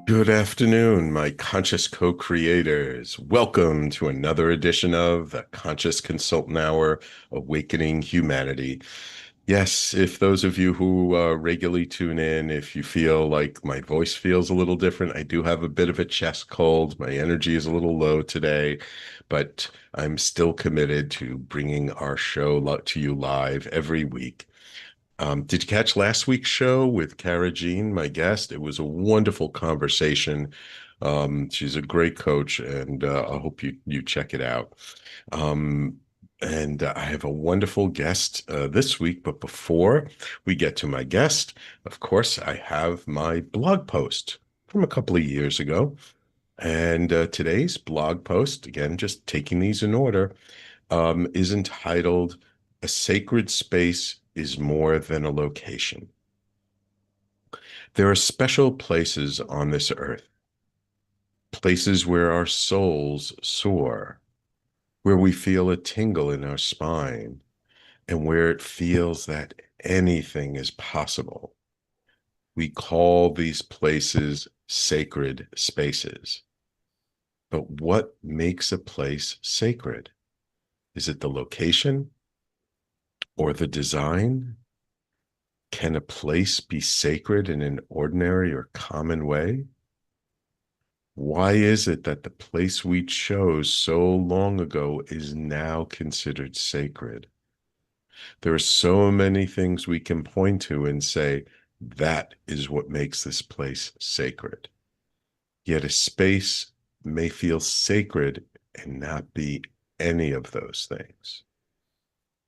Good afternoon, my conscious co-creators. Welcome to another edition of the Conscious Consultant Hour, Awakening Humanity. Yes, if those of you who regularly tune in, if you feel like my voice feels a little different, I do have a bit of a chest cold. My energy is a little low today, but I'm still committed to bringing our show to you live every week. Did you catch last week's show with Cara Jean, my guest? It was a wonderful conversation. She's a great coach, and I hope you check it out. Um, and I have a wonderful guest this week. But before we get to my guest, of course, I have my blog post from a couple of years ago. And today's blog post, again, just taking these in order, is entitled "A Sacred Space is More Than a Location." There are special places on this earth, places where our souls soar, where we feel a tingle in our spine, and where it feels that anything is possible. We call these places sacred spaces. But what makes a place sacred? Is it the location or the design? Can a place be sacred in an ordinary or common way? Why is it that the place we chose so long ago is now considered sacred? There are so many things we can point to and say, that is what makes this place sacred. Yet a space may feel sacred and not be any of those things.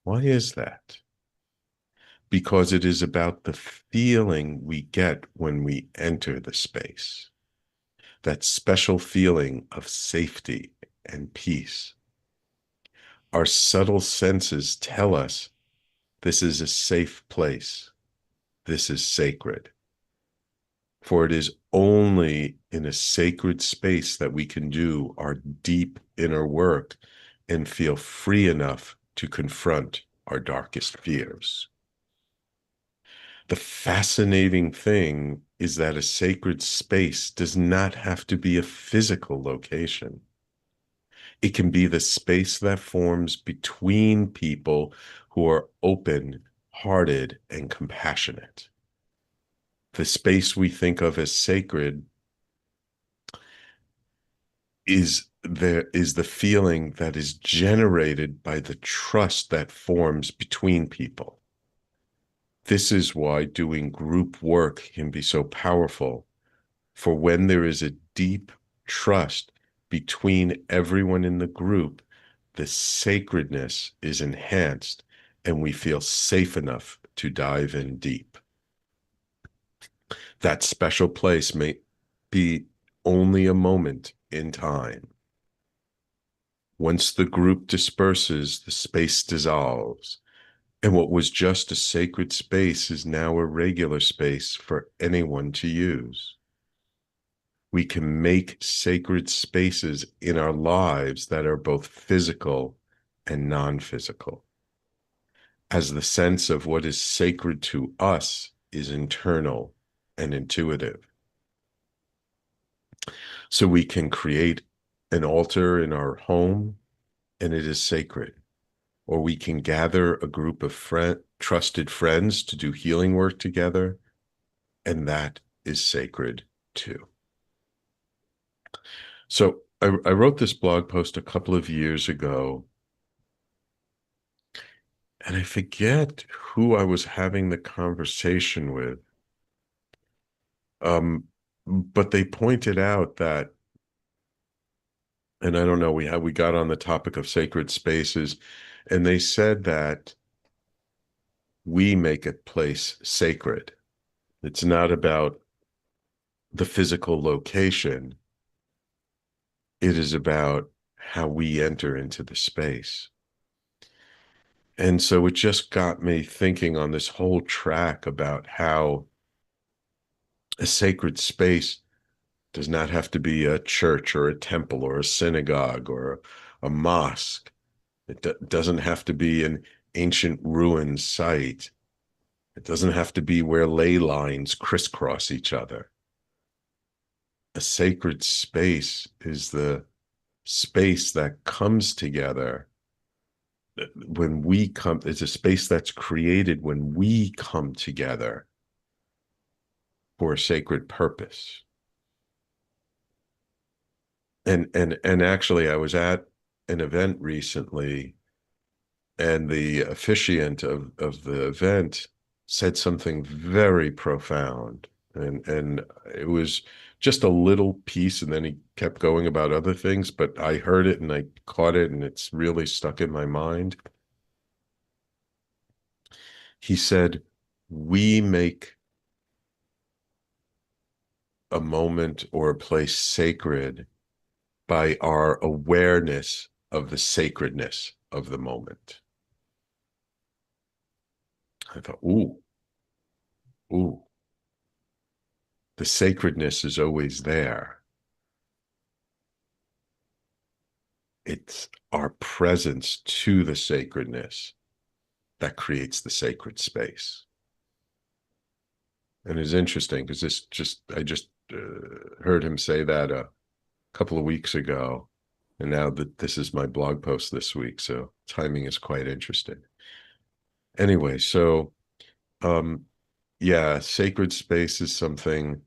Why is that? Because it is about the feeling we get when we enter the space, that special feeling of safety and peace. Our subtle senses tell us this is a safe place, this is sacred. For it is only in a sacred space that we can do our deep inner work and feel free enough to confront our darkest fears. The fascinating thing is that a sacred space does not have to be a physical location. It can be the space that forms between people who are open-hearted and compassionate. The space we think of as sacred is the feeling that is generated by the trust that forms between people. This is why doing group work can be so powerful, for when there is a deep trust between everyone in the group, the sacredness is enhanced and we feel safe enough to dive in deep. That special place may be only a moment in time. Once the group disperses, the space dissolves, and what was just a sacred space is now a regular space for anyone to use. We can make sacred spaces in our lives that are both physical and non-physical, as the sense of what is sacred to us is internal and intuitive. So we can create an altar in our home, and it is sacred. Or we can gather a group of trusted friends to do healing work together, and that is sacred too. So I wrote this blog post a couple of years ago, and I forget who I was having the conversation with. But they pointed out that, and I don't know, we got on the topic of sacred spaces, and they said that we make a place sacred. It's not about the physical location. It is about how we enter into the space. And so it just got me thinking on this whole track about how a sacred space does not have to be a church or a temple or a synagogue or a mosque. It doesn't have to be an ancient ruin site. It doesn't have to be where ley lines crisscross each other. a sacred space is the space that comes together when we come. It's a space that's created when we come together for a sacred purpose. And actually, I was at an event recently, and the officiant of the event said something very profound, and it was just a little piece, and then he kept going about other things, but I heard it and I caught it, and it's really stuck in my mind. He said, we make a moment or a place sacred by our awareness of the sacredness of the moment. I thought, ooh, the sacredness is always there. It's our presence to the sacredness that creates the sacred space. And it's interesting because I just heard him say that a couple of weeks ago. And now that this is my blog post this week, so timing is quite interesting. Anyway, so yeah, sacred space is something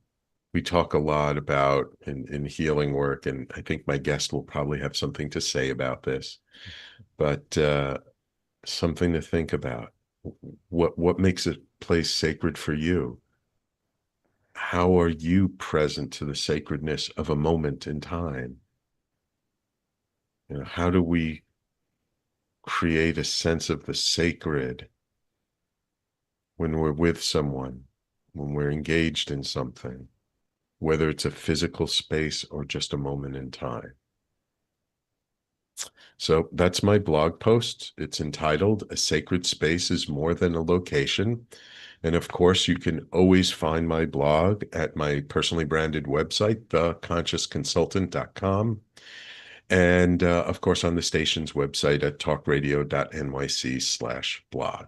we talk a lot about in healing work, and I think my guest will probably have something to say about this, but something to think about. What makes a place sacred for you? How are you present to the sacredness of a moment in time? You know, how do we create a sense of the sacred when we're with someone, when we're engaged in something, whether it's a physical space or just a moment in time? So that's my blog post. It's entitled "A Sacred Space is More Than a Location." And of course, you can always find my blog at my personally branded website, theconsciousconsultant.com. And of course, on the station's website at talkradio.nyc/blog.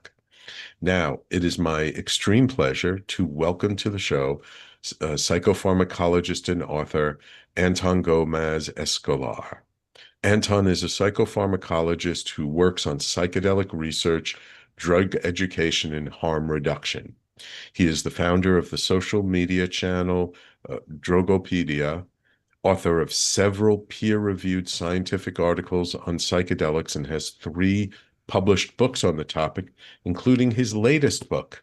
Now, it is my extreme pleasure to welcome to the show psychopharmacologist and author Anton Gomez-Escolar. Anton is a psychopharmacologist who works on psychedelic research, drug education, and harm reduction. He is the founder of the social media channel Drogopedia, author of several peer-reviewed scientific articles on psychedelics, and has 3 published books on the topic, including his latest book,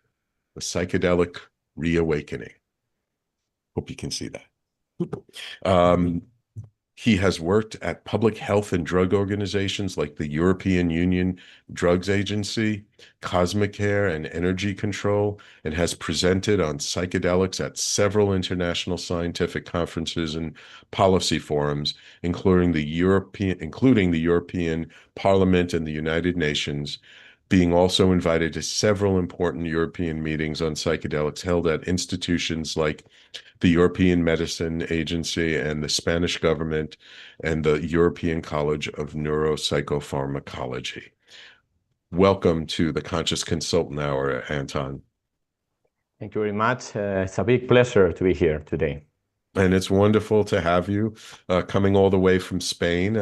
The Psychedelic Reawakening. Hope you can see that. He has worked at public health and drug organizations like the European Union Drugs Agency, Kosmicare and Energy Control, and has presented on psychedelics at several international scientific conferences and policy forums, including the European Parliament and the United Nations, being also invited to several important European meetings on psychedelics held at institutions like the European Medicine Agency and the Spanish government and the European College of Neuropsychopharmacology. Welcome to the Conscious Consultant Hour, Anton. Thank you very much. It's a big pleasure to be here today. And it's wonderful to have you coming all the way from Spain.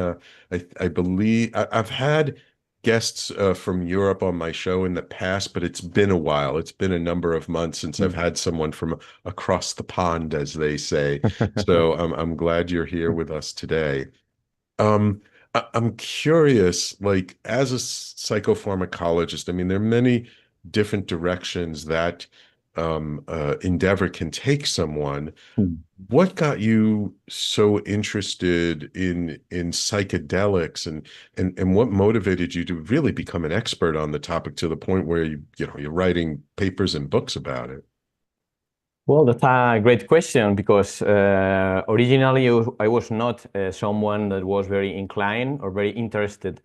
I believe I've had guests from Europe on my show in the past, but it's been a while. It's been a number of months since I've had someone from across the pond, as they say. So I'm glad you're here with us today. I'm curious, like as a psychopharmacologist, I mean, there are many different directions that endeavor can take someone. What got you so interested in psychedelics, and what motivated you to really become an expert on the topic to the point where you're writing papers and books about it? Well, that's a great question because originally I was not someone that was very inclined or very interested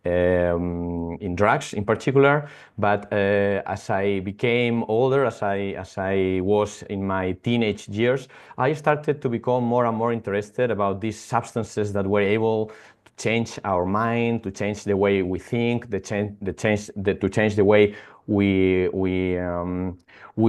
in drugs in particular. But as I became older, as I was in my teenage years, I started to become more and more interested about these substances that were able to change our mind, to change the way we think, to change the way we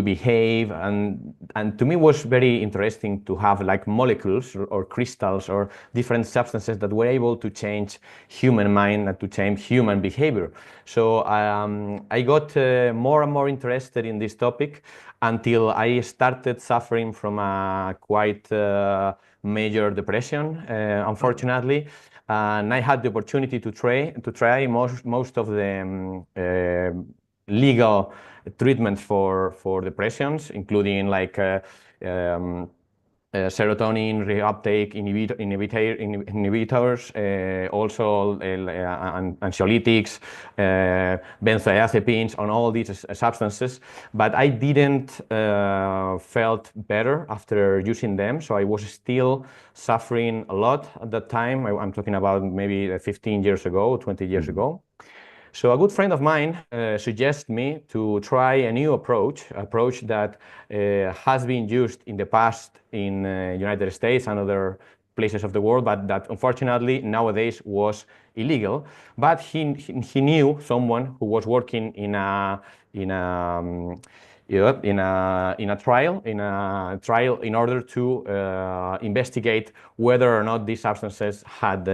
behave, and to me it was very interesting to have like molecules or crystals or different substances that were able to change human mind and to change human behavior. So I got more and more interested in this topic until I started suffering from a quite major depression, unfortunately. And I had the opportunity to try most of the legal treatments for depressions, including like serotonin reuptake inhibitors, also anxiolytics, benzodiazepines, on all these substances. But I didn't felt better after using them, so I was still suffering a lot at that time. I'm talking about maybe 15 years ago, 20 years ago. So a good friend of mine suggested me to try a new approach that has been used in the past in United States and other places of the world, but that unfortunately nowadays was illegal. But he knew someone who was working in a trial in order to investigate whether or not these substances had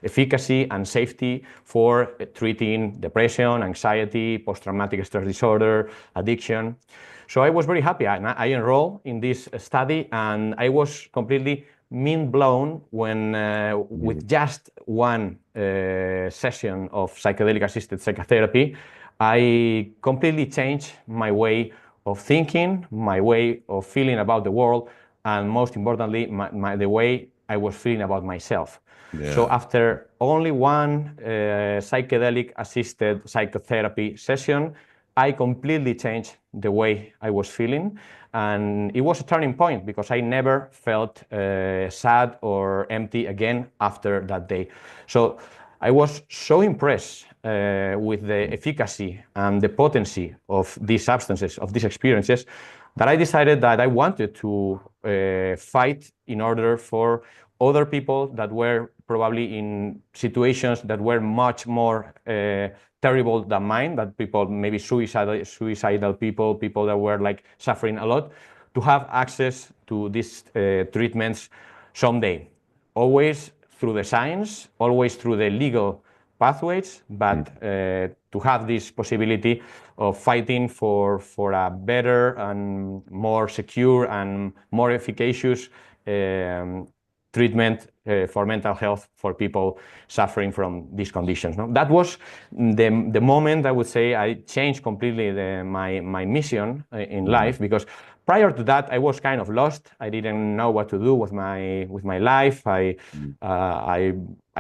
efficacy and safety for treating depression, anxiety, post-traumatic stress disorder, addiction. So I was very happy. I enrolled in this study, and I was completely mind blown when with just one session of psychedelic-assisted psychotherapy, I completely changed my way of thinking, my way of feeling about the world, and most importantly, the way I was feeling about myself. Yeah. So after only one psychedelic-assisted psychotherapy session, I completely changed the way I was feeling. And it was a turning point because I never felt sad or empty again after that day. So I was so impressed with the efficacy and the potency of these substances, of these experiences, that I decided that I wanted to fight in order for other people that were probably in situations that were much more terrible than mine, that people, maybe suicidal people that were like suffering a lot, to have access to these treatments someday. Always through the science, always through the legal pathways, but to have this possibility of fighting for a better and more secure and more efficacious treatment for mental health for people suffering from these conditions. No? That was the moment, I would say, I changed completely my mission in life, because prior to that, I was kind of lost. I didn't know what to do with my life. I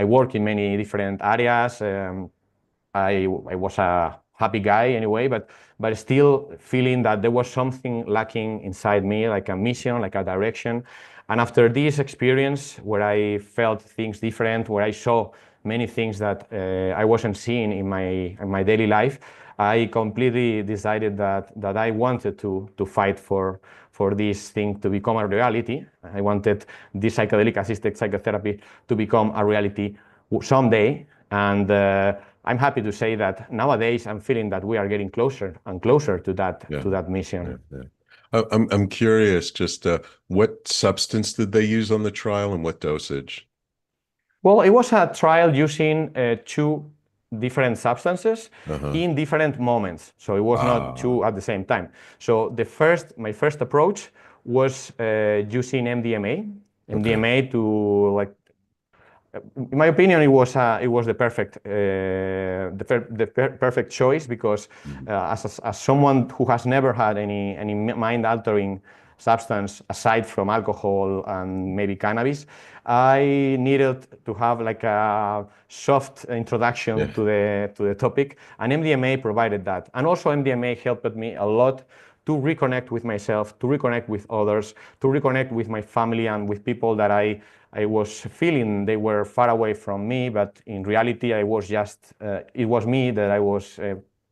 work in many different areas. I was a happy guy anyway, but still feeling that there was something lacking inside me, like a mission, like a direction. And after this experience, where I felt things different, where I saw many things that I wasn't seeing in my daily life, I completely decided that I wanted to fight for this thing to become a reality. I wanted this psychedelic-assisted psychotherapy to become a reality someday. And I'm happy to say that nowadays I'm feeling that we are getting closer and closer to that mission. Yeah. I'm curious, just what substance did they use on the trial and what dosage? Well, it was a trial using two different substances in different moments. So it was not two at the same time. So my first approach was using MDMA to, like, in my opinion, it was the perfect choice, because as someone who has never had any mind-altering substance aside from alcohol and maybe cannabis, I needed to have like a soft introduction to the topic, and MDMA provided that. And also MDMA helped me a lot to reconnect with myself, to reconnect with others, to reconnect with my family and with people that I was feeling they were far away from me, but in reality, I was just, it was me that I was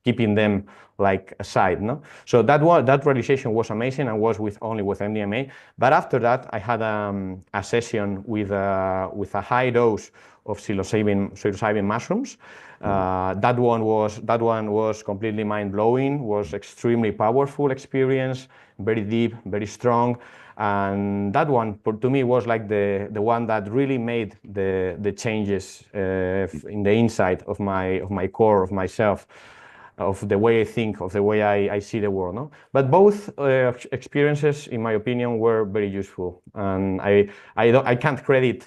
keeping them like aside. No? So that realization was amazing, and was only with MDMA. But after that, I had a session with a high dose of psilocybin mushrooms. That one was completely mind-blowing, was extremely powerful experience, very deep, very strong. And that one, to me, was like the one that really made the changes in the inside of my core, of myself, of the way I think, of the way I see the world. No? But both experiences, in my opinion, were very useful. And I can't credit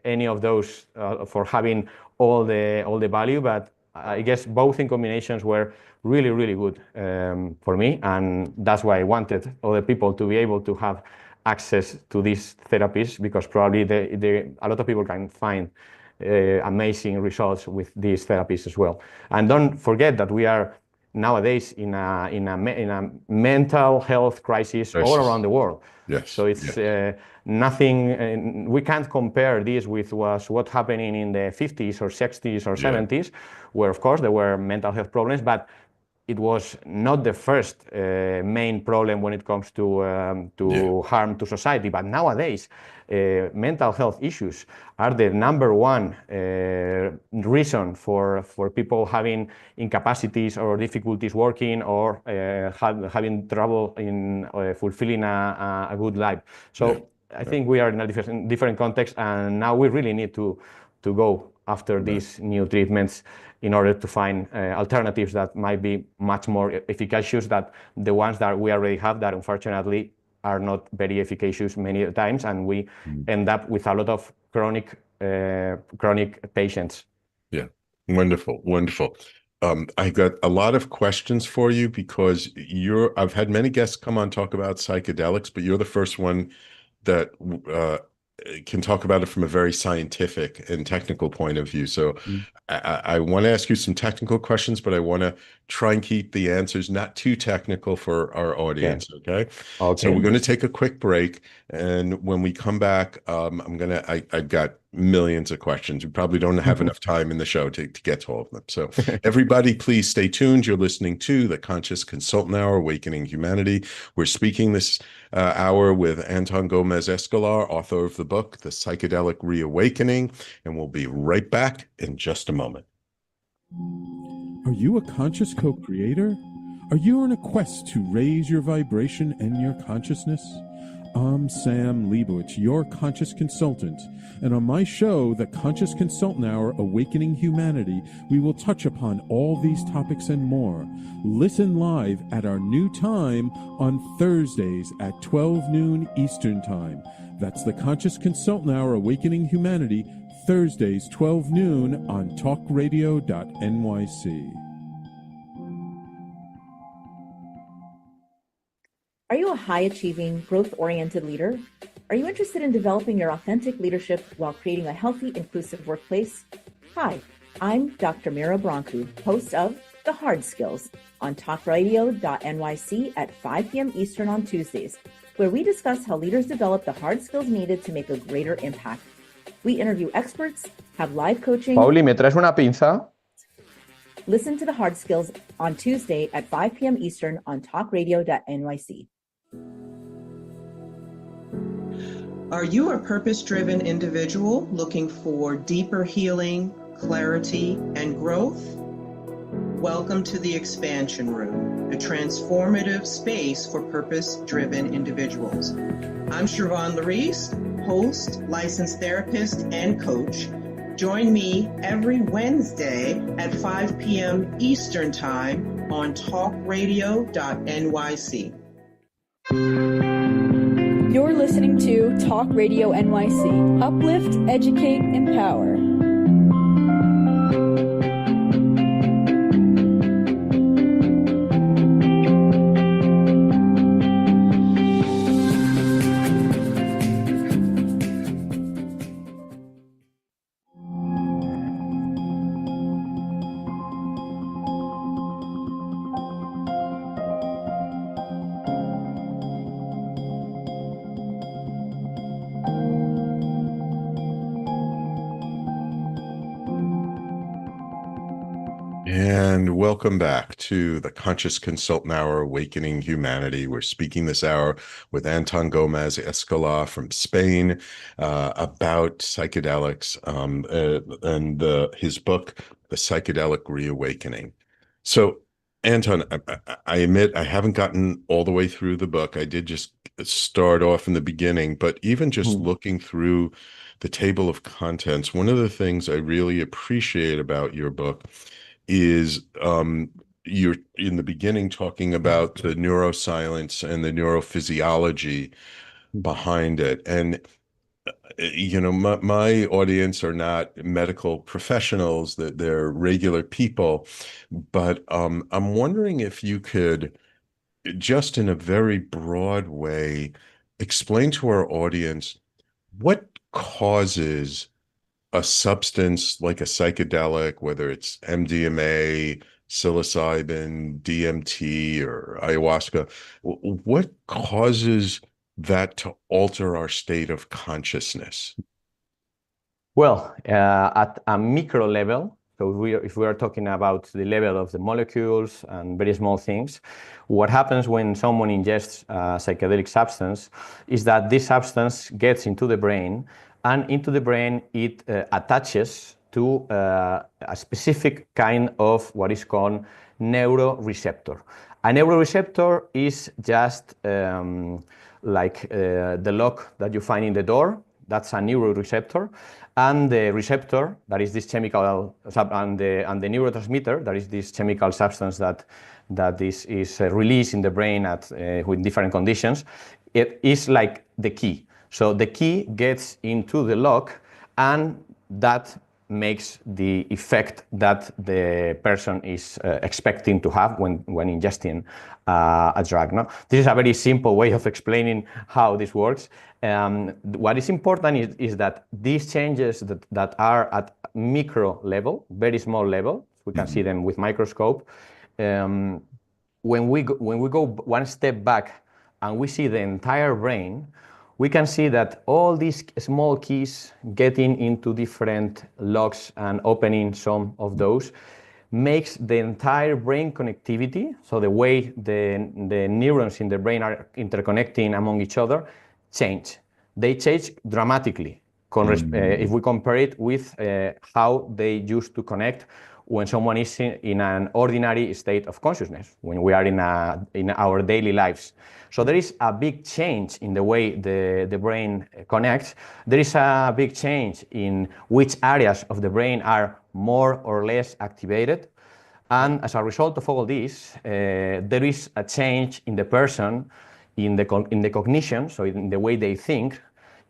any of those for having all the value, but I guess both in combinations were really, really good for me. And that's why I wanted other people to be able to have access to these therapies, because probably a lot of people can find amazing results with these therapies as well. And don't forget that we are nowadays in a mental health crisis all around the world. Yes. So it's nothing. We can't compare this with what happening in the 50s or 60s or 70s, where of course there were mental health problems, but it was not the first main problem when it comes to harm to society. But nowadays, mental health issues are the number one reason for people having incapacities or difficulties working, or having trouble in fulfilling a good life. So I think we are in a different context, and now we really need to go after these new treatments in order to find alternatives that might be much more efficacious than the ones that we already have, that unfortunately are not very efficacious many times, and we end up with a lot of chronic patients. Yeah, wonderful. I got a lot of questions for you because I've had many guests come on talk about psychedelics, but you're the first one that can talk about it from a very scientific and technical point of view. So I want to ask you some technical questions, but I want to try and keep the answers not too technical for our audience. Okay. So we're going to take a quick break. And when we come back, I've got millions of questions. We probably don't have enough time in the show to get to all of them. So everybody, please stay tuned. You're listening to the Conscious Consultant Hour, Awakening Humanity. We're speaking this hour with Anton Gomez-Escolar, author of the book, The Psychedelic Reawakening, and we'll be right back in just a moment. Are you a conscious co-creator? Are you on a quest to raise your vibration and your consciousness? I'm Sam Leibowitz, your conscious consultant, and on my show, The Conscious Consultant Hour, Awakening Humanity, we will touch upon all these topics and more. Listen live at our new time on Thursdays at 12 noon Eastern Time. That's The Conscious Consultant Hour, Awakening Humanity, Thursdays, 12 noon on talkradio.nyc. Are you a high-achieving, growth-oriented leader? Are you interested in developing your authentic leadership while creating a healthy, inclusive workplace? Hi, I'm Dr. Mira Brancu, host of The Hard Skills on talkradio.nyc at 5 p.m. Eastern on Tuesdays, where we discuss how leaders develop the hard skills needed to make a greater impact. We interview experts, have live coaching. Pauli, ¿me traes una pinza? Listen to The Hard Skills on Tuesday at 5 p.m. Eastern on talkradio.nyc. Are you a purpose-driven individual looking for deeper healing, clarity, and growth? Welcome to the Expansion Room, a transformative space for purpose-driven individuals. I'm Siobhan Larice, host, licensed therapist, and coach. Join me every Wednesday at 5 p.m. Eastern Time on talkradio.nyc. You're listening to Talk Radio NYC. Uplift, educate, empower. And welcome back to the Conscious Consultant Hour, Awakening Humanity. We're speaking this hour with Anton Gomez-Escolar from Spain about psychedelics and his book, The Psychedelic Reawakening. So, Anton, I admit I haven't gotten all the way through the book. I did just start off in the beginning, but even just looking through the table of contents, one of the things I really appreciate about your book is you're in the beginning talking about the neuroscience and the neurophysiology behind it. And, my audience are not medical professionals, that they're regular people. But I'm wondering if you could, just in a very broad way, explain to our audience what causes a substance like a psychedelic, whether it's MDMA, psilocybin, DMT, or ayahuasca, what causes that to alter our state of consciousness? Well, at a micro level, so if we are talking about the level of the molecules and very small things, what happens when someone ingests a psychedelic substance is that this substance gets into the brain, and into the brain it attaches to a specific kind of what is called neuroreceptor. A neuroreceptor is just like the lock that you find in the door. That's a neuroreceptor. And the receptor, that is this chemical, and the neurotransmitter, that is this chemical substance that is released in the brain with different conditions, it is like the key. So the key gets into the lock, and that makes the effect that the person is expecting to have when ingesting a drug. No? This is a very simple way of explaining how this works. What is important is that these changes that are at micro level, very small level, we can see them with microscope. When we go one step back and we see the entire brain, we can see that all these small keys getting into different locks and opening some of those makes the entire brain connectivity, so the way the neurons in the brain are interconnecting among each other, change. They change dramatically if we compare it with how they used to connect when someone is in an ordinary state of consciousness, when we are in our daily lives. So there is a big change in the way the brain connects. There is a big change in which areas of the brain are more or less activated. And as a result of all this, there is a change in the person, in the cognition, so in the way they think,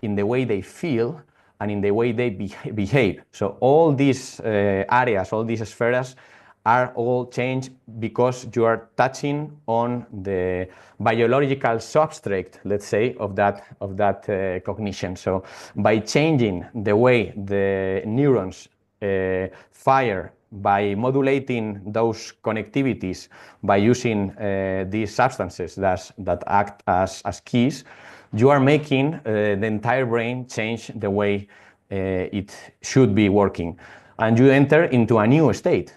in the way they feel, and in the way they behave. So all these areas, all these spheres are all changed because you are touching on the biological substrate, let's say, of that cognition. So by changing the way the neurons fire, by modulating those connectivities, by using these substances that act as keys, you are making the entire brain change the way it should be working. And you enter into a new state,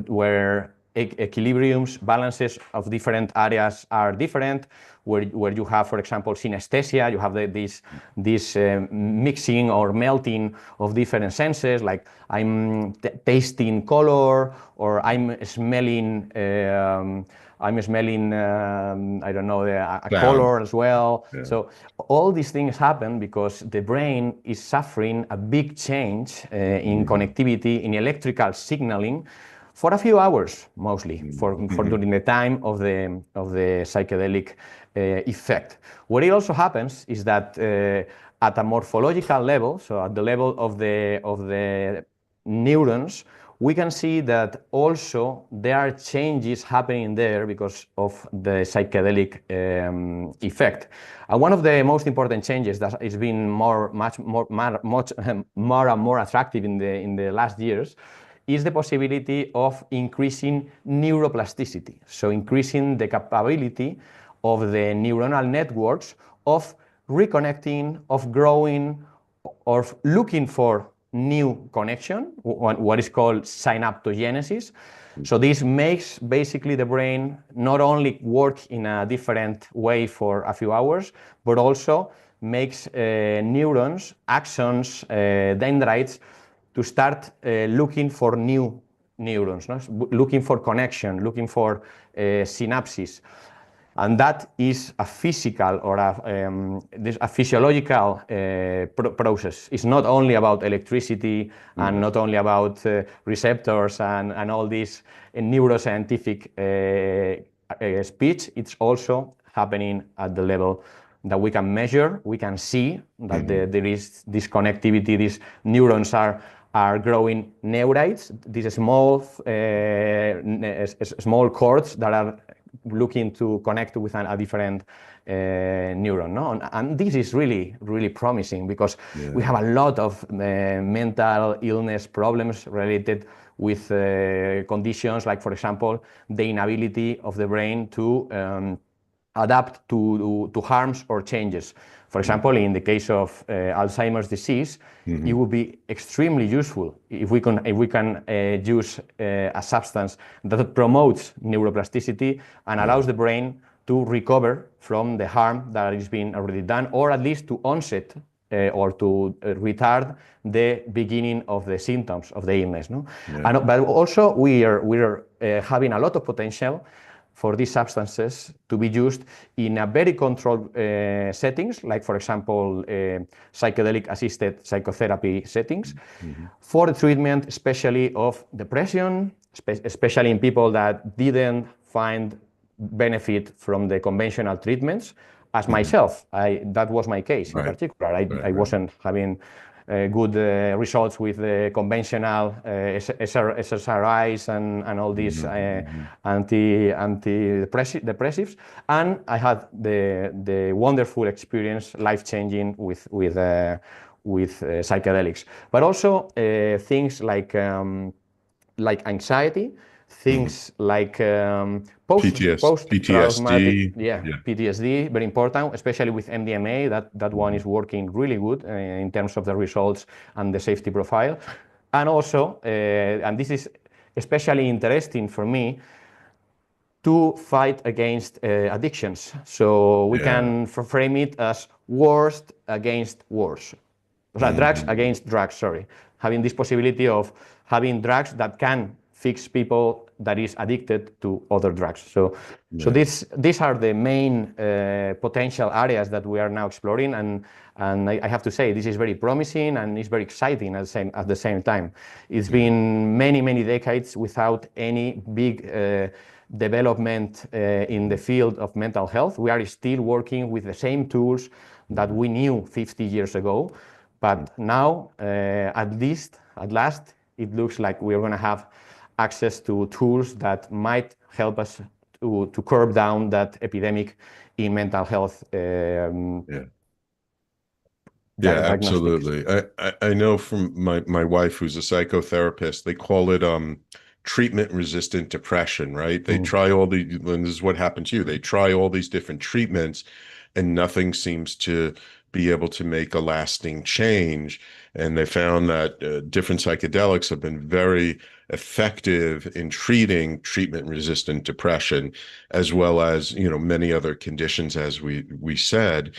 where equilibriums, balances of different areas are different, where you have, for example, synesthesia, you have this mixing or melting of different senses, like I'm tasting color, or I'm smelling, I don't know, a color as well. Yeah. So all these things happen because the brain is suffering a big change in connectivity, in electrical signaling, for a few hours, mostly, for during the time of the psychedelic effect. What it also happens is that at a morphological level, so at the level of the neurons, we can see that also there are changes happening there because of the psychedelic effect. One of the most important changes that has been much more attractive in the last years is the possibility of increasing neuroplasticity, so increasing the capability of the neuronal networks of reconnecting, of growing, or looking for new connection, what is called synaptogenesis. So this makes basically the brain not only work in a different way for a few hours, but also makes neurons, axons, dendrites to start looking for new neurons, no? Looking for connection, looking for synapses. And that is a physical or a physiological process. It's not only about electricity and not only about receptors and all this neuroscientific speech. It's also happening at the level that we can measure. We can see that there is this connectivity. These neurons are growing neurites. These small cords that are looking to connect with a different neuron, no? And this is really, really promising because we have a lot of mental illness problems related with conditions like, for example, the inability of the brain to adapt to harms or changes. For example, in the case of Alzheimer's disease, it would be extremely useful if we can use a substance that promotes neuroplasticity and allows the brain to recover from the harm that is being already done, or at least to onset or to retard the beginning of the symptoms of the illness. No? But also we are having a lot of potential for these substances to be used in a very controlled settings, like, for example, psychedelic-assisted psychotherapy settings, for the treatment, especially of depression, especially in people that didn't find benefit from the conventional treatments, as myself. That was my case in particular. I wasn't having good results with the conventional SSRIs and all these antidepressives, and I had the wonderful experience, life-changing with psychedelics. But also things like anxiety, things like post-traumatic PTSD, very important, especially with MDMA. That one is working really good in terms of the results and the safety profile. And also, and this is especially interesting for me, to fight against addictions. So we can frame it as worst against worse. Drugs against drugs, sorry. Having this possibility of having drugs that can fix people that is addicted to other drugs. So these are the main potential areas that we are now exploring, and I have to say this is very promising and it's very exciting at the same time. It's been many decades without any big development in the field of mental health. We are still working with the same tools that we knew 50 years ago, but now at last it looks like we're going to have access to tools that might help us to curb down that epidemic in mental health. Absolutely. I know from my wife, who's a psychotherapist, they call it treatment-resistant depression, right? They try and this is what happened to you. They try all these different treatments and nothing seems to be able to make a lasting change. And they found that different psychedelics have been very effective in treating treatment-resistant depression, as well as, many other conditions, as we said.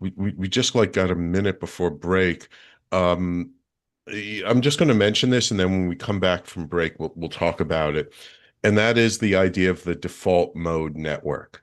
We just got a minute before break. I'm just going to mention this, and then when we come back from break, we'll talk about it. And that is the idea of the default mode network.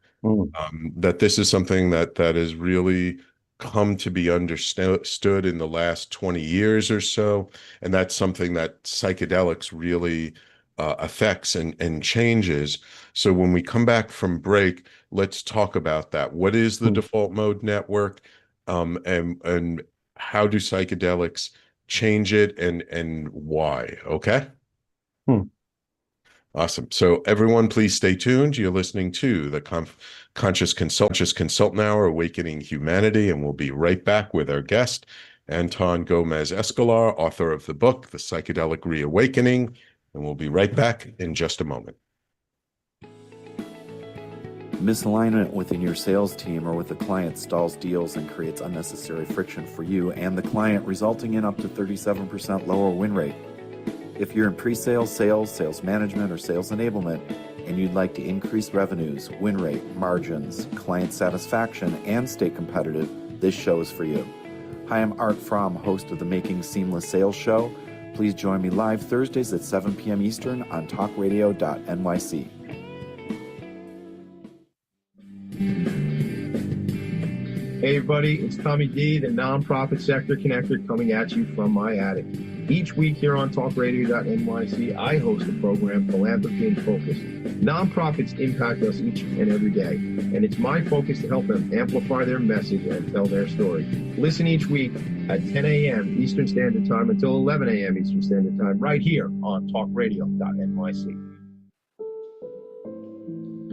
That this is something that has really come to be understood in the last 20 years or so. And that's something that psychedelics really affects and changes. So when we come back from break, let's talk about that. What is the default mode network? And how do psychedelics change it and why? Okay? Awesome. So everyone, please stay tuned. You're listening to the Conscious Consultant Hour, Awakening Humanity, and we'll be right back with our guest, Anton Gomez-Escolar, author of the book, The Psychedelic Reawakening, and we'll be right back in just a moment. Misalignment within your sales team or with the client stalls deals and creates unnecessary friction for you and the client, resulting in up to 37% lower win rate. If you're in pre-sales, sales, sales management, or sales enablement, and you'd like to increase revenues, win rate, margins, client satisfaction, and stay competitive, this show is for you. Hi, I'm Art Fromm, host of the Making Seamless Sales Show. Please join me live Thursdays at 7 p.m. Eastern on talkradio.nyc. Hey everybody, it's Tommy D, the Nonprofit Sector Connector, coming at you from my attic. Each week here on talkradio.nyc, I host the program Philanthropy in Focus. Nonprofits impact us each and every day, and it's my focus to help them amplify their message and tell their story. Listen each week at 10 a.m. Eastern Standard Time until 11 a.m. Eastern Standard Time, right here on talkradio.nyc.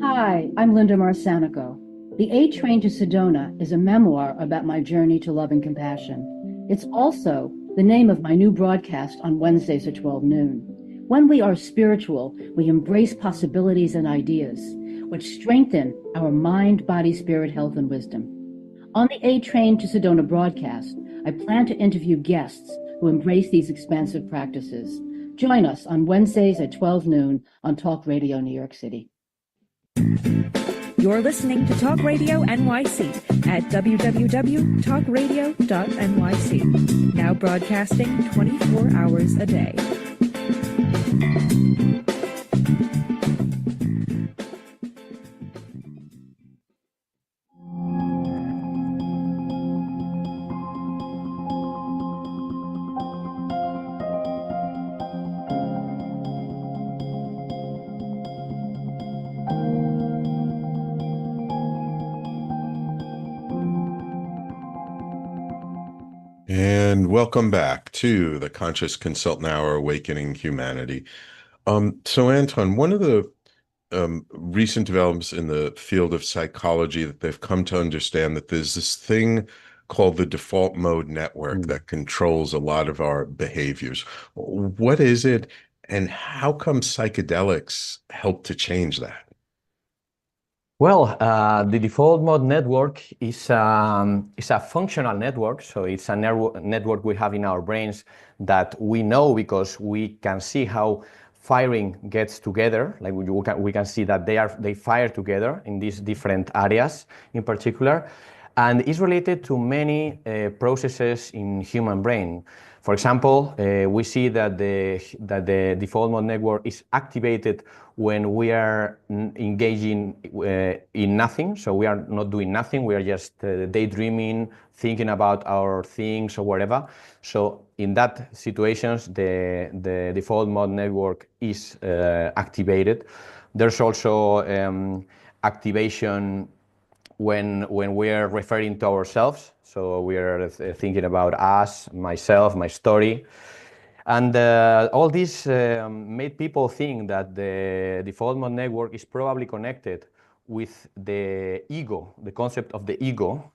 Hi, I'm Linda Marsanico. The A Train to Sedona is a memoir about my journey to love and compassion. It's also the name of my new broadcast on Wednesdays at 12 noon. When we are spiritual, we embrace possibilities and ideas, which strengthen our mind, body, spirit, health, and wisdom. On the A Train to Sedona broadcast, I plan to interview guests who embrace these expansive practices. Join us on Wednesdays at 12 noon on Talk Radio New York City. You're listening to Talk Radio NYC at www.talkradio.nyc. Now broadcasting 24 hours a day. And welcome back to the Conscious Consultant Hour, Awakening Humanity. So Anton, one of the recent developments in the field of psychology that they've come to understand that there's this thing called the default mode network that controls a lot of our behaviors. What is it, and how come psychedelics help to change that? Well, the default mode network is a functional network. So it's a network we have in our brains that we know because we can see how firing gets together. Like we can see that they fire together in these different areas in particular. And it's related to many processes in human brain. For example, we see that the default mode network is activated when we are engaging in nothing. So we are not doing nothing. We are just daydreaming, thinking about our things or whatever. So in that situations, the default mode network is activated. There's also activation when we are referring to ourselves. So we are thinking about us, myself, my story. And all this made people think that the default mode network is probably connected with the ego. The concept of the ego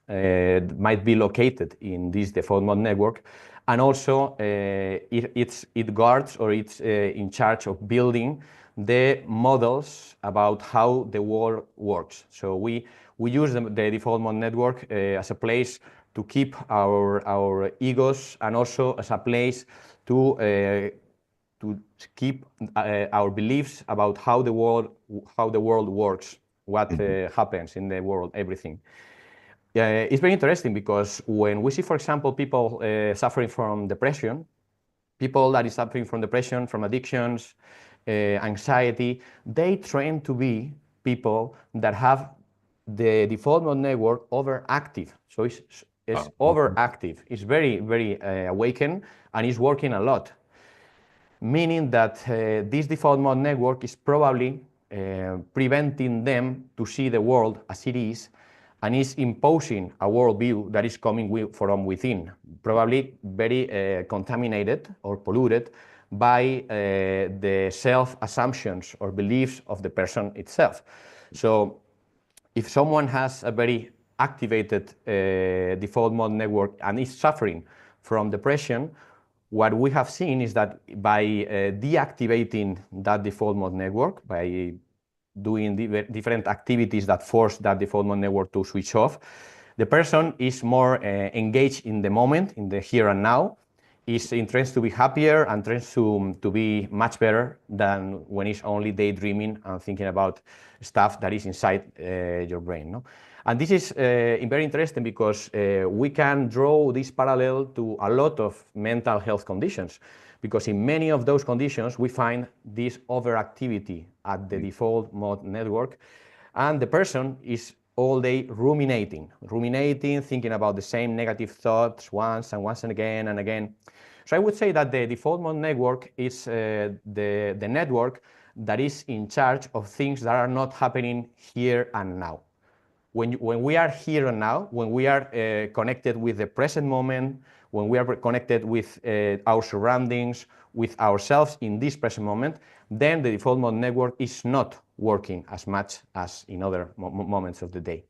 might be located in this default mode network. And also it guards, or it's in charge of building the models about how the world works. So we use the default mode network as a place to keep our egos, and also as a place to keep our beliefs about how the world works, what happens in the world, everything. It's very interesting because when we see, for example, people suffering from depression, people that is suffering from depression, from addictions, anxiety, they tend to be people that have the default mode network overactive. So it's overactive. It's very, very awakened, and it's working a lot. Meaning that this default mode network is probably preventing them to see the world as it is, and is imposing a worldview that is coming from within, probably very contaminated or polluted by the self-assumptions or beliefs of the person itself. So if someone has a very activated default mode network and is suffering from depression, what we have seen is that by deactivating that default mode network, by doing different activities that force that default mode network to switch off, the person is more engaged in the moment, in the here and now, is tends to be happier and tends to be much better than when it's only daydreaming and thinking about stuff that is inside your brain. No? And this is very interesting because we can draw this parallel to a lot of mental health conditions, because in many of those conditions we find this overactivity at the default mode network, and the person is all day ruminating, thinking about the same negative thoughts once and again and again. So I would say that the default mode network is the network that is in charge of things that are not happening here and now. When we are here and now, when we are connected with the present moment, when we are connected with our surroundings, with ourselves in this present moment, then the default mode network is not working as much as in other moments of the day.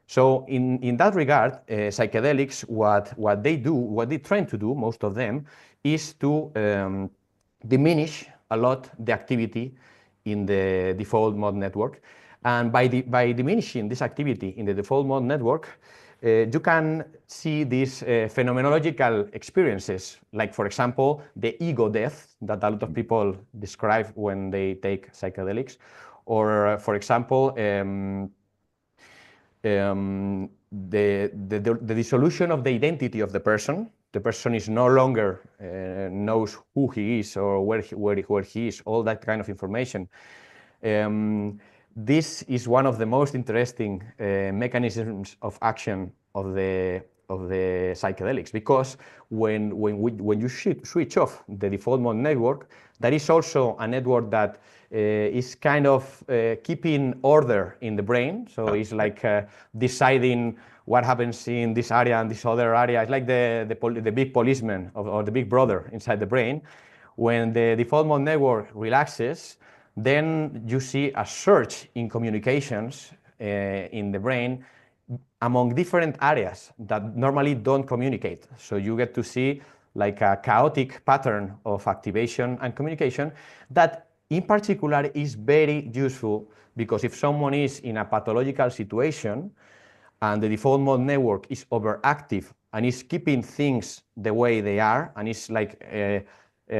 So in that regard, psychedelics, what they try to do, most of them, is to diminish a lot the activity in the default mode network. And by diminishing this activity in the default mode network, you can see these phenomenological experiences, like, for example, the ego death that a lot of people describe when they take psychedelics, or, for example, the dissolution of the identity of the person. The person is no longer knows who he is or where he is, all that kind of information. This is one of the most interesting mechanisms of action of the psychedelics, because when you switch off the default mode network, that is also a network that is kind of keeping order in the brain. So it's like deciding what happens in this area and this other area. It's like the big policeman or the big brother inside the brain. When the default mode network relaxes, then you see a surge in communications in the brain among different areas that normally don't communicate. So you get to see like a chaotic pattern of activation and communication that in particular is very useful, because if someone is in a pathological situation and the default mode network is overactive and is keeping things the way they are and is like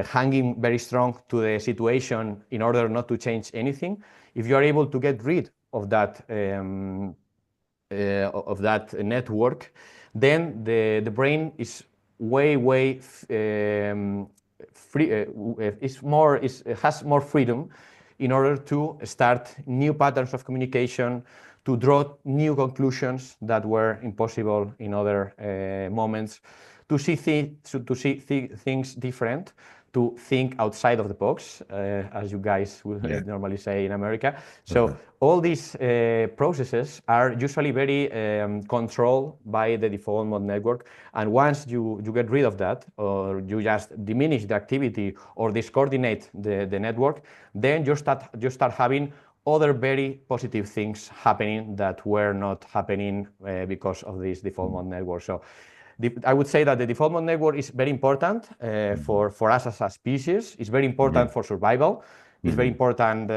hanging very strong to the situation in order not to change anything, if you are able to get rid of that network, then the brain is way free. It has more freedom in order to start new patterns of communication, to draw new conclusions that were impossible in other moments, to see things different, to think outside of the box, as you guys will normally say in America. So all these processes are usually very controlled by the default mode network. And once you get rid of that, or you just diminish the activity or discoordinate the network, then you start having other very positive things happening that were not happening because of this default mode network. So I would say that the default mode network is very important for us as a species. It's very important for survival. It's very important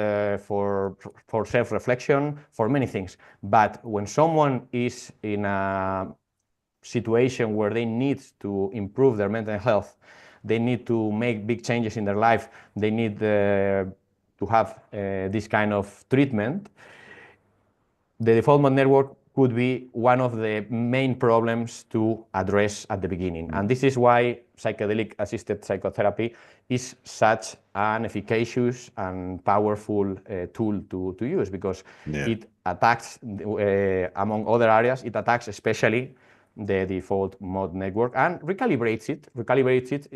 for self-reflection, for many things. But when someone is in a situation where they need to improve their mental health, they need to make big changes in their life, they need to have this kind of treatment, the default mode network could be one of the main problems to address at the beginning. And this is why psychedelic-assisted psychotherapy is such an efficacious and powerful tool to use, because it attacks, among other areas, it attacks especially the default mode network and recalibrates it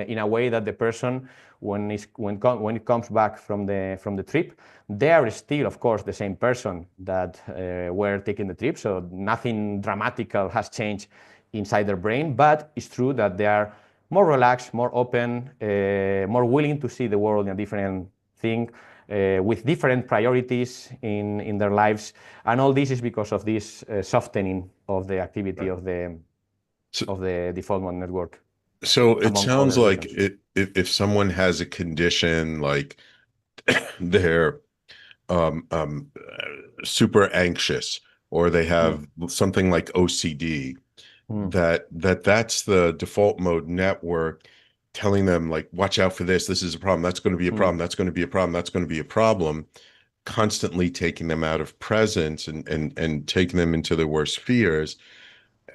in a way that the person, when it comes back from the trip, they are still, of course, the same person that were taking the trip. So nothing dramatical has changed inside their brain, but it's true that they are more relaxed, more open, more willing to see the world in a different thing, with different priorities in their lives. And all this is because of this softening of the activity of the default mode network. So it sounds like if someone has a condition like they're super anxious, or they have something like OCD, that's the default mode network telling them, like, watch out for this. This is a problem. That's going to be a problem. That's going to be a problem. That's going to be a problem. Constantly taking them out of presence and taking them into their worst fears.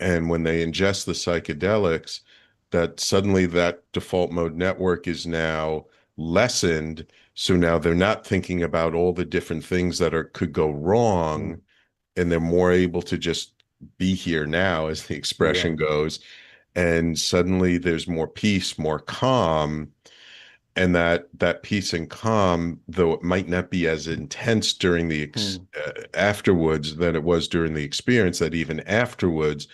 And when they ingest the psychedelics, that suddenly that default mode network is now lessened. So now they're not thinking about all the different things that could go wrong, and they're more able to just be here now, as the expression goes. And suddenly there's more peace, more calm. And that peace and calm, though it might not be as intense during the afterwards than it was during the experience, that even afterwards,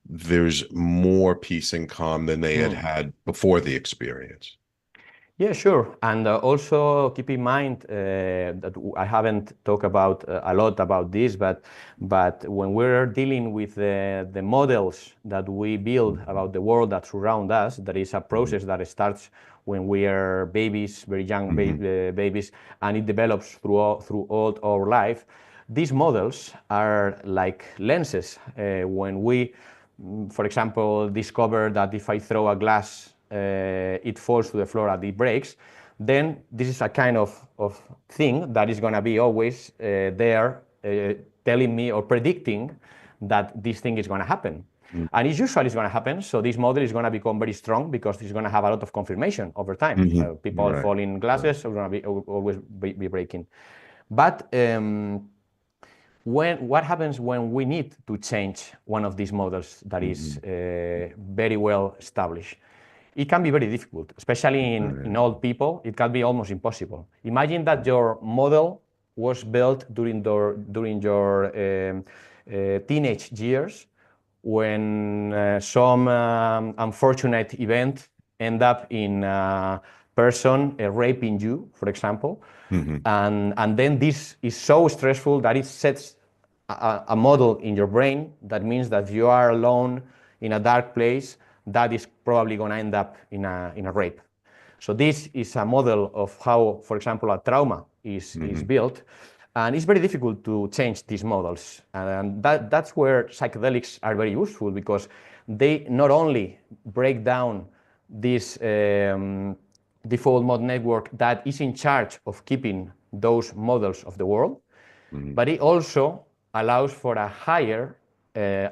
there's more peace and calm than they had before the experience. Yeah, sure. And also keep in mind that I haven't talked about a lot about this, but when we're dealing with the models that we build about the world that surrounds us, there is a process that starts when we are babies, very young babies, and it develops through all our life. These models are like lenses. When we, for example, discover that if I throw a glass, it falls to the floor and it breaks, then this is a kind of thing that is going to be always there telling me or predicting that this thing is going to happen. And it usually is going to happen, so this model is going to become very strong because it's going to have a lot of confirmation over time. People falling glasses are going to always be breaking. But what happens when we need to change one of these models that is very well established? It can be very difficult, especially in old people. It can be almost impossible. Imagine that your model was built during your teenage years, when some unfortunate event end up in a person raping you, for example, and then this is so stressful that it sets a model in your brain that means that you are alone in a dark place that is probably going to end up in a rape. So this is a model of how, for example, a trauma is built, and it's very difficult to change these models. And that's where psychedelics are very useful, because they not only break down this default mode network that is in charge of keeping those models of the world, but it also allows for a higher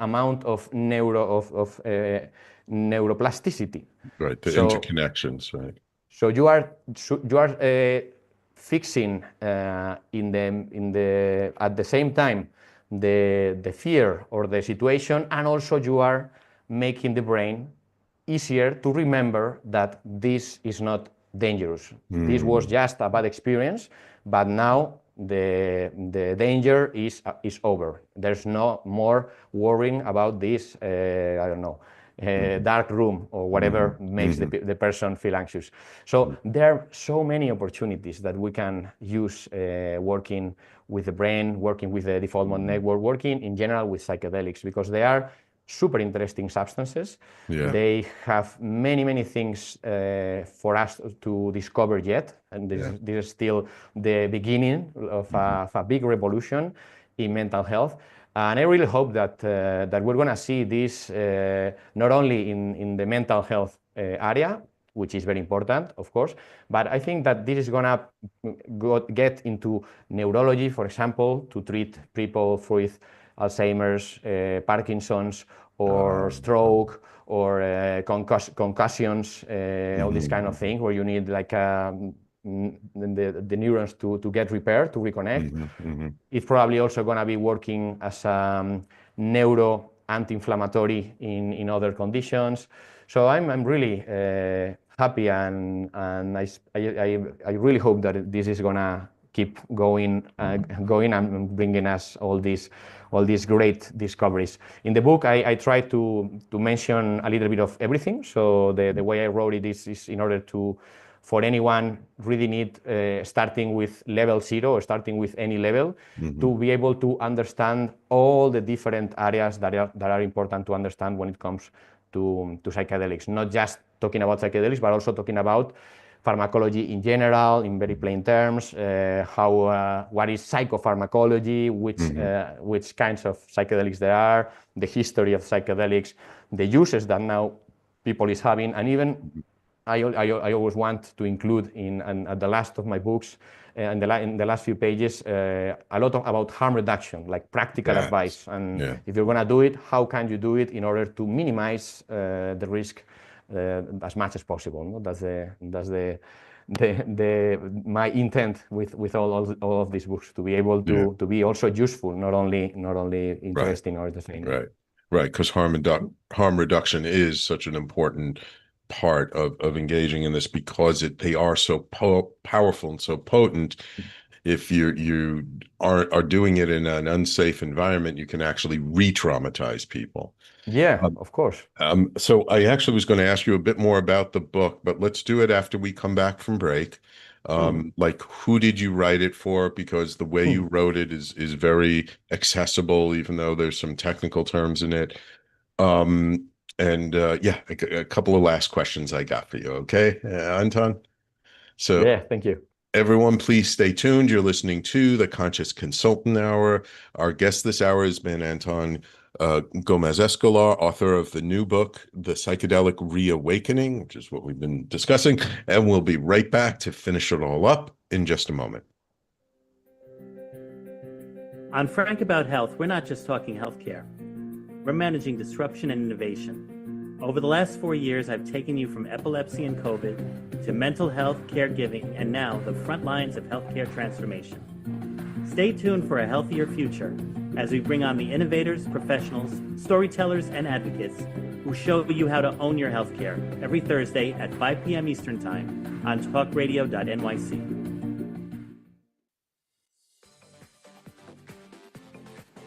amount of neuroplasticity. Right, the interconnections, right? So you are fixing at the same time the fear or the situation, and also you are making the brain easier to remember that this is not dangerous. This was just a bad experience, but now the danger is over. There's no more worrying about this, I don't know, dark room or whatever makes the person feel anxious. So there are so many opportunities that we can use working with the brain, working with the default mode network, working in general with psychedelics, because they are super interesting substances. They have many things for us to discover yet, and this is still the beginning of a big revolution in mental health. And I really hope that we're going to see this not only in the mental health area, which is very important, of course, but I think that this is going to get into neurology, for example, to treat people with Alzheimer's, Parkinson's, or stroke, or concussions, all this kind of thing, where you need like the neurons to get repaired, to reconnect. It's probably also going to be working as a neuro anti-inflammatory in other conditions. So I'm really happy, and I really hope that this is going to keep going and bringing us all these great discoveries. In the book, I try to mention a little bit of everything. So the way I wrote it is in order to, for anyone really need, starting with level 0 or starting with any level, to be able to understand all the different areas that are important to understand when it comes to psychedelics. Not just talking about psychedelics, but also talking about pharmacology in general, in very plain terms, what is psychopharmacology, which kinds of psychedelics there are, the history of psychedelics, the uses that now people is having, and even I always want to include at the last of my books, in the last few pages, a lot about harm reduction, like practical advice. And if you're going to do it, how can you do it in order to minimize the risk as much as possible? No? That's my intent with all of these books, to be able to be also useful, not only interesting or entertaining. Right, because harm reduction is such an important part of engaging in this, because they are so powerful and so potent. If you are doing it in an unsafe environment, you can actually re-traumatize people. Yeah, of course. So I actually was going to ask you a bit more about the book, but let's do it after we come back from break. Like, who did you write it for? Because the way you wrote it is very accessible, even though there's some technical terms in it. A couple of last questions I got for you. Okay, Anton? So yeah, thank you. Everyone, please stay tuned. You're listening to the Conscious Consultant Hour. Our guest this hour has been Anton Gomez-Escolar, author of the new book, The Psychedelic Reawakening, which is what we've been discussing. And we'll be right back to finish it all up in just a moment. On Frank About Health, we're not just talking healthcare. We're managing disruption and innovation. Over the last 4 years, I've taken you from epilepsy and COVID to mental health, caregiving, and now the front lines of healthcare transformation. Stay tuned for a healthier future as we bring on the innovators, professionals, storytellers, and advocates who show you how to own your healthcare every Thursday at 5 p.m. Eastern Time on talkradio.nyc.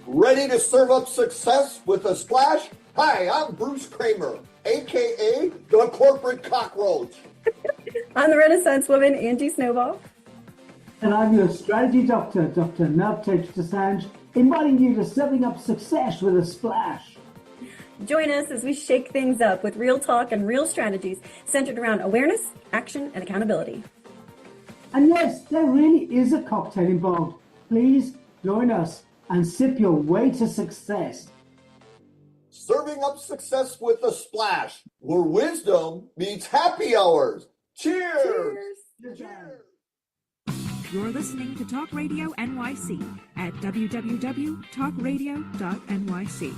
Ready to serve up success with a splash? Hi, I'm Bruce Kramer, a.k.a. the Corporate Cockroach. I'm the Renaissance woman, Angie Snowball. And I'm your strategy doctor, Dr. Navtej Desange, inviting you to serving up success with a splash. Join us as we shake things up with real talk and real strategies centered around awareness, action, and accountability. And yes, there really is a cocktail involved. Please join us and sip your way to success. Serving up success with a splash, where wisdom meets happy hours. Cheers! Cheers! You're listening to Talk Radio NYC at www.talkradio.nyc.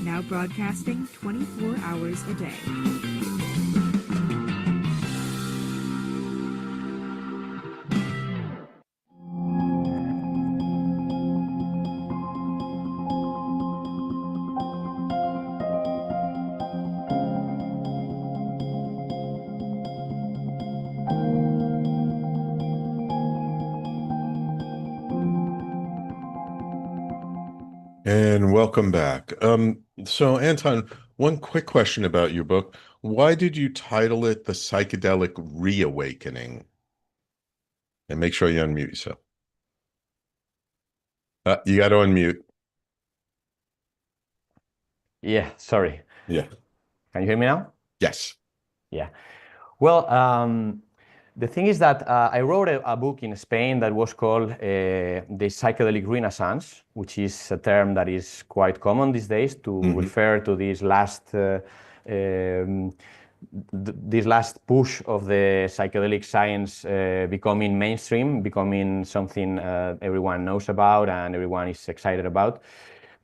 Now broadcasting 24 hours a day. And welcome back. So Anton, one quick question about your book. Why did you title it The Psychedelic Reawakening? And make sure you unmute yourself. You got to unmute. Yeah, sorry. Yeah. Can you hear me now? Yes. Yeah. Well, the thing is that I wrote a book in Spain that was called The Psychedelic Renaissance, which is a term that is quite common these days to refer to this last push of the psychedelic science becoming mainstream, becoming something everyone knows about and everyone is excited about.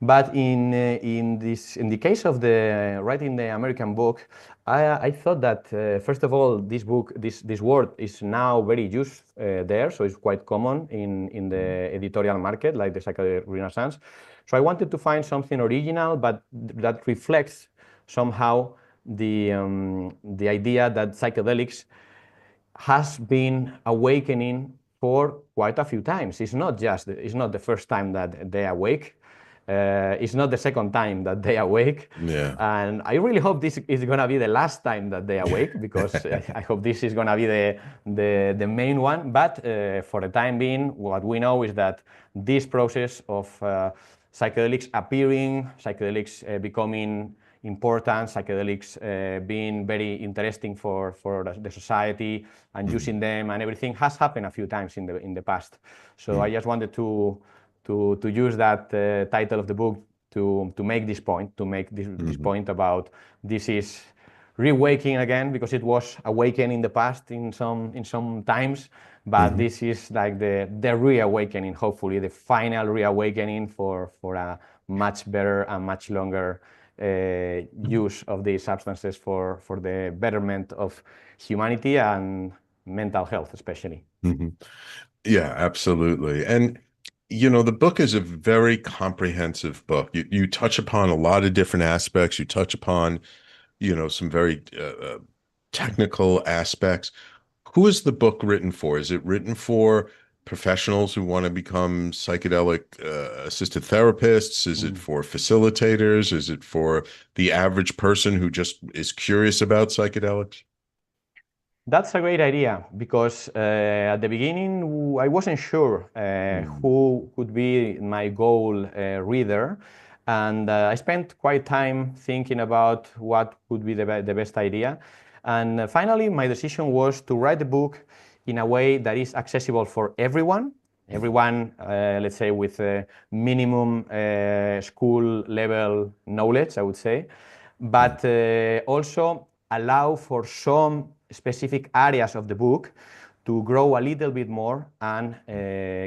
But in the case of writing the American book, I thought that first of all, this word is now very used there, so it's quite common in the editorial market, like the Psychedelic Renaissance. So I wanted to find something original, but that reflects somehow the idea that psychedelics has been awakening for quite a few times. It's not the first time that they awake. It's not the second time that they awake. Yeah. And I really hope this is going to be the last time that they awake, because I hope this is going to be the main one. But for the time being, what we know is that this process of psychedelics appearing, psychedelics becoming important, psychedelics being very interesting for the society and using them and everything has happened a few times in the past. So I just wanted to use that title of the book to make this point, this point about this is reawakening again, because it was awakened in the past in some times, but this is like the reawakening, hopefully the final reawakening for a much better and much longer use of these substances for the betterment of humanity and mental health, especially. Yeah, absolutely. And the book is a very comprehensive book. You touch upon a lot of different aspects. You touch upon, some very technical aspects. Who is the book written for? Is it written for professionals who want to become psychedelic assisted therapists? Is it for facilitators? Is it for the average person who just is curious about psychedelics? That's a great idea, because at the beginning I wasn't sure who could be my goal reader, and I spent quite time thinking about what could be the best idea. And finally, my decision was to write the book in a way that is accessible for everyone, let's say with a minimum school level knowledge, I would say, but also allow for some specific areas of the book to grow a little bit more and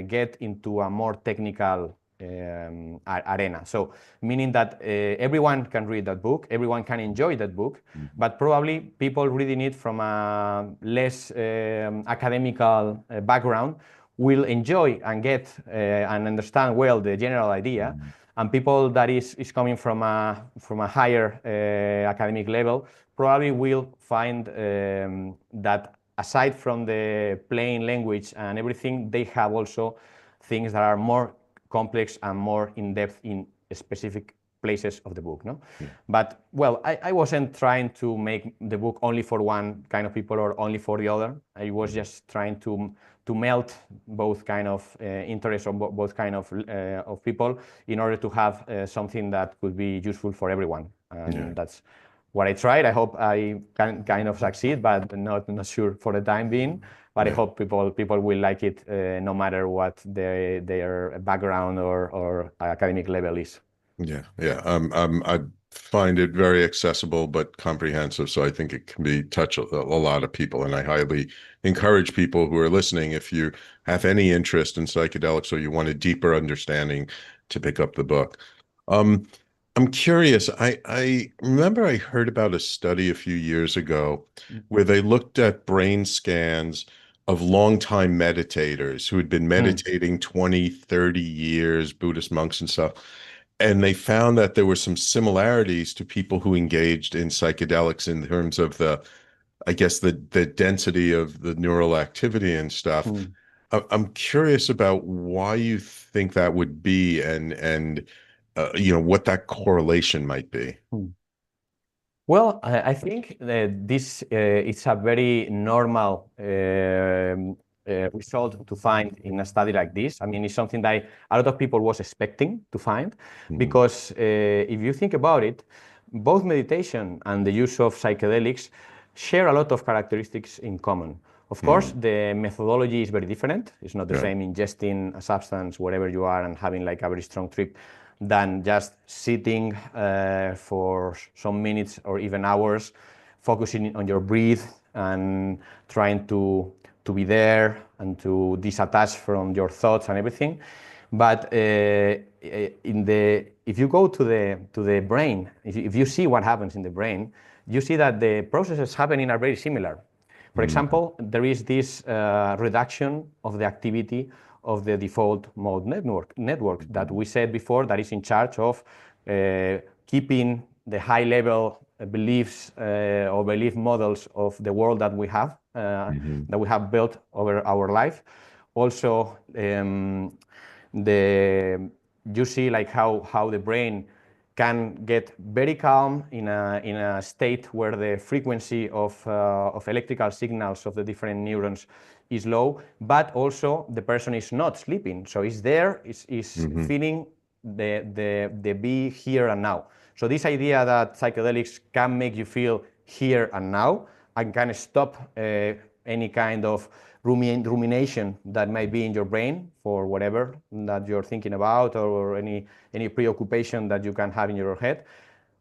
get into a more technical arena. So meaning that everyone can read that book, everyone can enjoy that book, but probably people reading it from a less academical background will enjoy and get and understand well the general idea. And people that is coming from a higher academic level probably will find that aside from the plain language and everything, they have also things that are more complex and more in-depth in specific places of the book, no? But, well, I wasn't trying to make the book only for one kind of people or only for the other. I was just trying to melt both kind of interests of both kind of people in order to have something that could be useful for everyone. And that's what I tried. I hope I can kind of succeed, but not sure for the time being. But I hope people will like it no matter what their background or academic level is. Yeah. I find it very accessible but comprehensive, so I think it can touch a lot of people. And I highly encourage people who are listening, if you have any interest in psychedelics or you want a deeper understanding, to pick up the book. I'm curious. I remember I heard about a study a few years ago where they looked at brain scans of longtime meditators who had been meditating 20, 30 years, Buddhist monks and stuff. And they found that there were some similarities to people who engaged in psychedelics in terms of the density of the neural activity and stuff. I'm curious about why you think that would be, and what that correlation might be. Well, I think that this is a very normal result to find in a study like this. I mean, it's something that a lot of people was expecting to find, because if you think about it, both meditation and the use of psychedelics share a lot of characteristics in common. Of course, the methodology is very different. It's not the same ingesting a substance wherever you are and having like a very strong trip than just sitting for some minutes or even hours, focusing on your breath and trying to be there and to disattach from your thoughts and everything. But if you go to the brain, if you see what happens in the brain, you see that the processes happening are very similar. For example, there is this reduction of the activity of the default mode network that we said before, that is in charge of keeping the high level beliefs or belief models of the world that we have built over our life. Also, you see like how the brain can get very calm in a state where the frequency of electrical signals of the different neurons is low, but also the person is not sleeping, so is there, is feeling the be here and now. So this idea that psychedelics can make you feel here and now and can stop any kind of rumination that might be in your brain for whatever that you're thinking about, or any preoccupation that you can have in your head.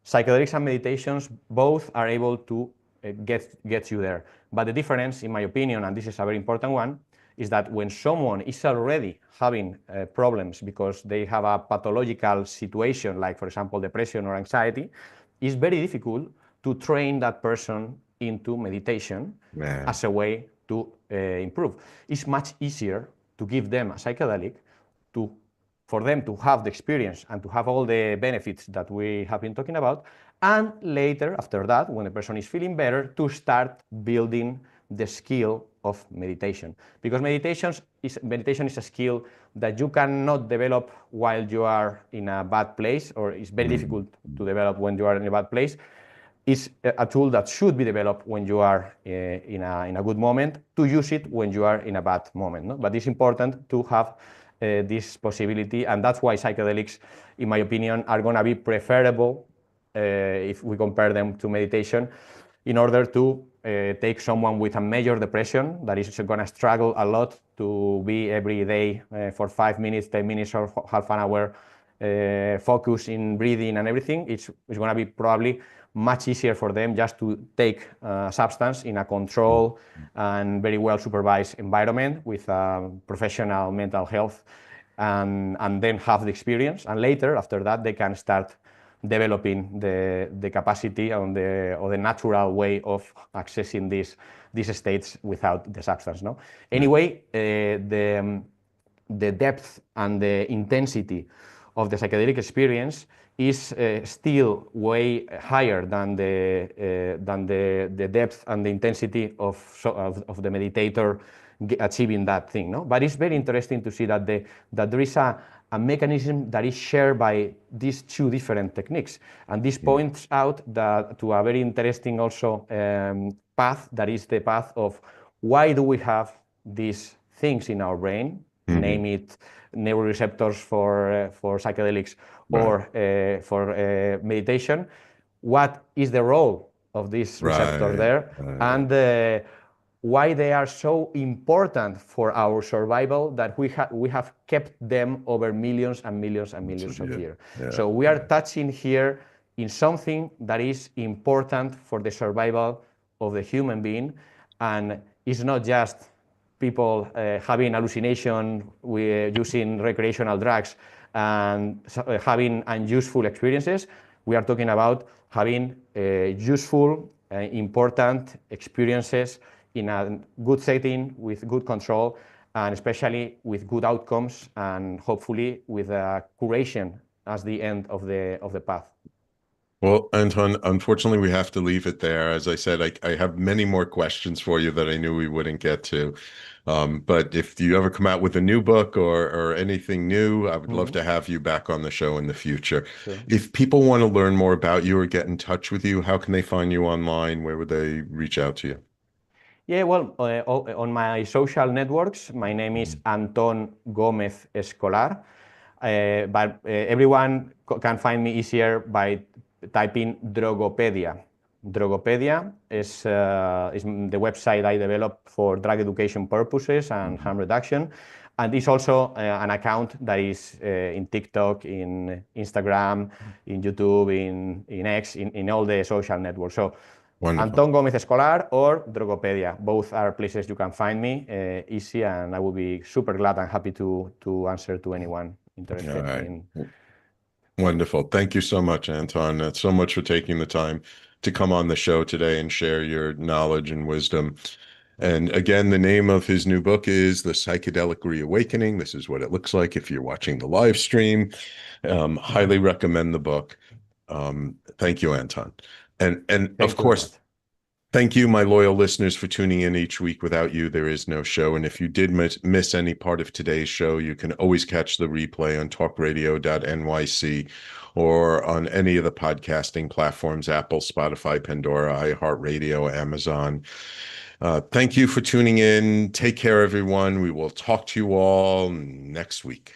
Psychedelics and meditations both are able to get you there. But the difference, in my opinion, and this is a very important one, is that when someone is already having problems because they have a pathological situation, like, for example, depression or anxiety, it's very difficult to train that person into meditation as a way to improve. It's much easier to give them a psychedelic for them to have the experience and to have all the benefits that we have been talking about, and later, after that, when the person is feeling better, to start building the skill of meditation. Because meditation is a skill that you cannot develop while you are in a bad place, or it's very difficult to develop when you are in a bad place. It's a tool that should be developed when you are in a good moment, to use it when you are in a bad moment. No? But it's important to have this possibility, and that's why psychedelics, in my opinion, are going to be preferable if we compare them to meditation, in order to take someone with a major depression that is going to struggle a lot to be every day for 5 minutes, 10 minutes, or half an hour focus in breathing and everything. It's going to be probably much easier for them just to take a substance in a controlled and very well supervised environment with professional mental health, and then have the experience. And later, after that, they can start developing the capacity or the natural way of accessing these states without the substance. No? Anyway, the depth and the intensity of the psychedelic experience is still way higher than the depth and the intensity of the meditator achieving that thing. No? But it's very interesting to see that there is a mechanism that is shared by these two different techniques. And this points out to a very interesting also path, that is the path of why do we have these things in our brain, name it neuroreceptors for psychedelics, or for meditation. What is the role of this receptor there, and why they are so important for our survival, that we have kept them over millions and millions and millions of years. So we are touching here in something that is important for the survival of the human being, and it's not just people having hallucination with using recreational drugs and having unuseful experiences. We are talking about having useful, important experiences in a good setting with good control, and especially with good outcomes, and hopefully with a curation as the end of the path. Well, Anton, unfortunately, we have to leave it there. As I said, I have many more questions for you that I knew we wouldn't get to. But if you ever come out with a new book or anything new, I would love to have you back on the show in the future. Sure. If people want to learn more about you or get in touch with you, how can they find you online? Where would they reach out to you? Yeah, well, on my social networks, my name is Anton Gomez-Escolar, but everyone can find me easier by typing Drogopedia. Drogopedia is the website I developed for drug education purposes and harm reduction, and it's also an account that is in TikTok, in Instagram, in YouTube, in X, in all the social networks. So wonderful. Anton Gomez-Escolar or Drogopedia, both are places you can find me easy, and I will be super glad and happy to answer to anyone interested in. Wonderful. Thank you so much, Anton. So much for taking the time to come on the show today and share your knowledge and wisdom. And again, the name of his new book is The Psychedelic Reawakening. This is what it looks like if you're watching the live stream. Highly recommend the book. Thank you, Anton. And of course, thank you, my loyal listeners, for tuning in each week. Without you, there is no show. And if you did miss any part of today's show, you can always catch the replay on talkradio.nyc or on any of the podcasting platforms, Apple, Spotify, Pandora, iHeartRadio, Amazon. Thank you for tuning in. Take care, everyone. We will talk to you all next week.